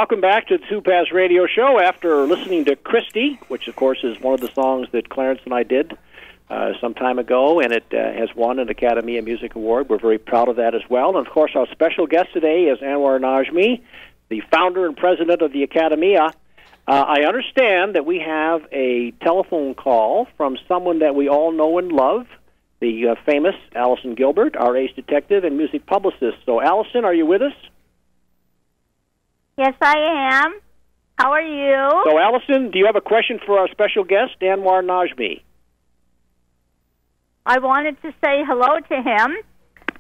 welcome back to the Two Paths Radio Show. After listening to Christy, which of course is one of the songs that Clarence and I did some time ago, and it has won an Akademia Music Award. We're very proud of that as well. And of course, our special guest today is Anwar Najmi, the founder and president of the Akademia. I understand that we have a telephone call from someone that we all know and love, the famous Allison Gilbert, our ace detective and music publicist. So, Allison, are you with us? Yes, I am. How are you? So, Allison, do you have a question for our special guest, Anwar Najmi? I wanted to say hello to him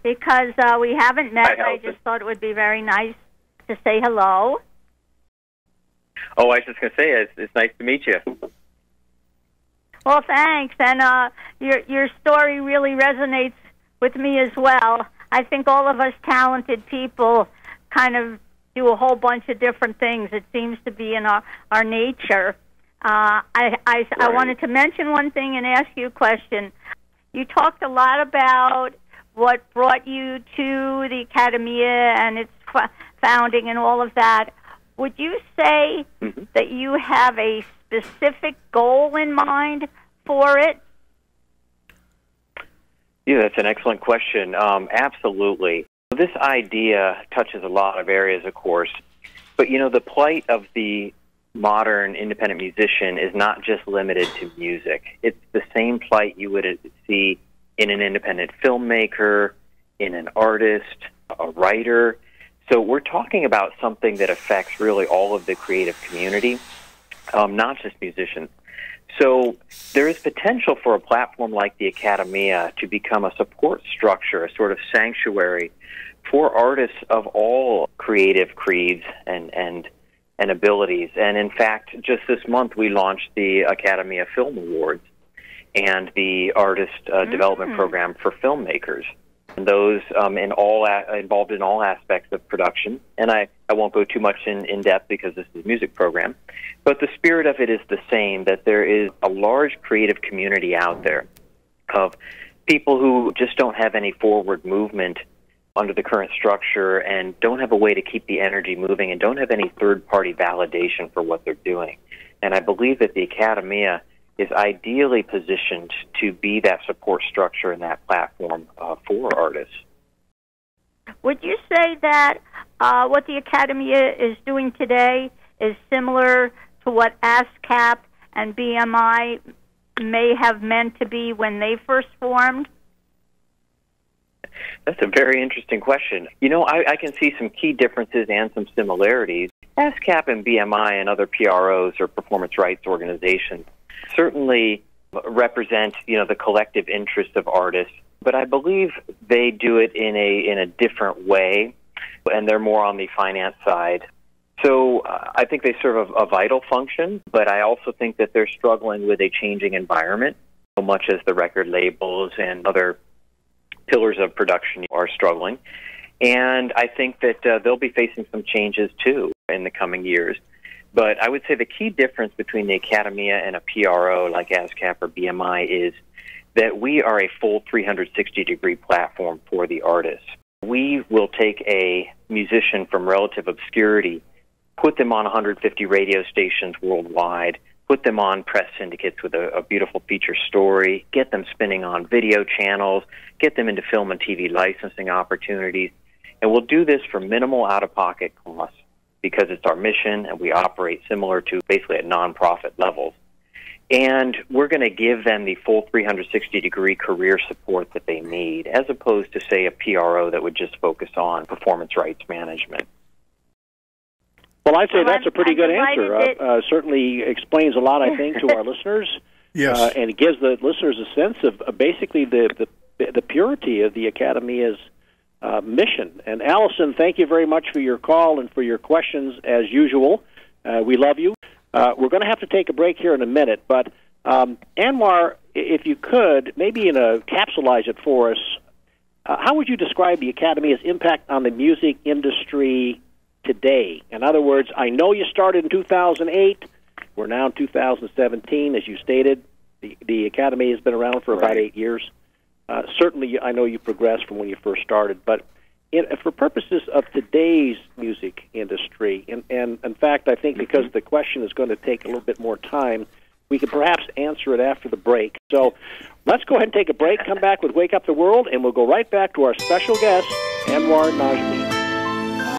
because we haven't met. Hi, I just thought it would be very nice to say hello. Oh, I was just going to say, it's nice to meet you. Well, thanks. And your story really resonates with me as well. I think all of us talented people kind of do a whole bunch of different things. It seems to be in our nature. I wanted to mention one thing and ask you a question. You talked a lot about what brought you to the Akademia and its founding and all of that. Would you say that you have a specific goal in mind for it? Yeah, that's an excellent question. Absolutely. This idea touches a lot of areas, of course. But, you know, the plight of the modern independent musician is not just limited to music. It's the same plight you would see in an independent filmmaker, in an artist, a writer. So we're talking about something that affects really all of the creative community, not just musicians. So there is potential for a platform like the Akademia to become a support structure, a sort of sanctuary for artists of all creative creeds and abilities. And in fact, just this month we launched the Akademia Film Awards and the Artist Development Program for filmmakers. And those involved in all aspects of production. And I won't go too much in depth because this is a music program. But the spirit of it is the same, that there is a large creative community out there of people who just don't have any forward movement under the current structure and don't have a way to keep the energy moving and don't have any third-party validation for what they're doing. And I believe that the Akademia is ideally positioned to be that support structure and that platform for artists. Would you say that what the Akademia is doing today is similar to what ASCAP and BMI may have meant to be when they first formed? That's a very interesting question. You know, I can see some key differences and some similarities. ASCAP and BMI and other PROs, or performance rights organizations, certainly represent, you know, the collective interest of artists, but I believe they do it in a different way, and they're more on the finance side. So I think they serve a vital function, but I also think that they're struggling with a changing environment, so much as the record labels and other pillars of production are struggling. And I think that they'll be facing some changes, too, in the coming years. But I would say the key difference between the Akademia and a PRO like ASCAP or BMI is that we are a full 360-degree platform for the artists. We will take a musician from relative obscurity, put them on 150 radio stations worldwide, put them on press syndicates with a beautiful feature story, get them spinning on video channels, get them into film and TV licensing opportunities, and we'll do this for minimal out-of-pocket costs because it's our mission and we operate similar to basically at nonprofit levels. And we're going to give them the full 360-degree career support that they need, as opposed to, say, a PRO that would just focus on performance rights management. Well, I'd say that's a pretty good answer. Certainly explains a lot, I think, to our listeners. Yes. And it gives the listeners a sense of basically the purity of the Akademia's mission. And Allison, thank you very much for your call and for your questions, as usual. We love you. We're going to have to take a break here in a minute, but Anwar, if you could, maybe capsulize it for us, how would you describe the Akademia's impact on the music industry today? In other words, I know you started in 2008. We're now in 2017, as you stated. The Academy has been around for about 8 years. Certainly, I know you progressed from when you first started, but for purposes of today's music industry, and in fact, I think because the question is going to take a little bit more time, we could perhaps answer it after the break. So let's go ahead and take a break, come back with Wake Up the World, and we'll go right back to our special guest, Anwar Najmi.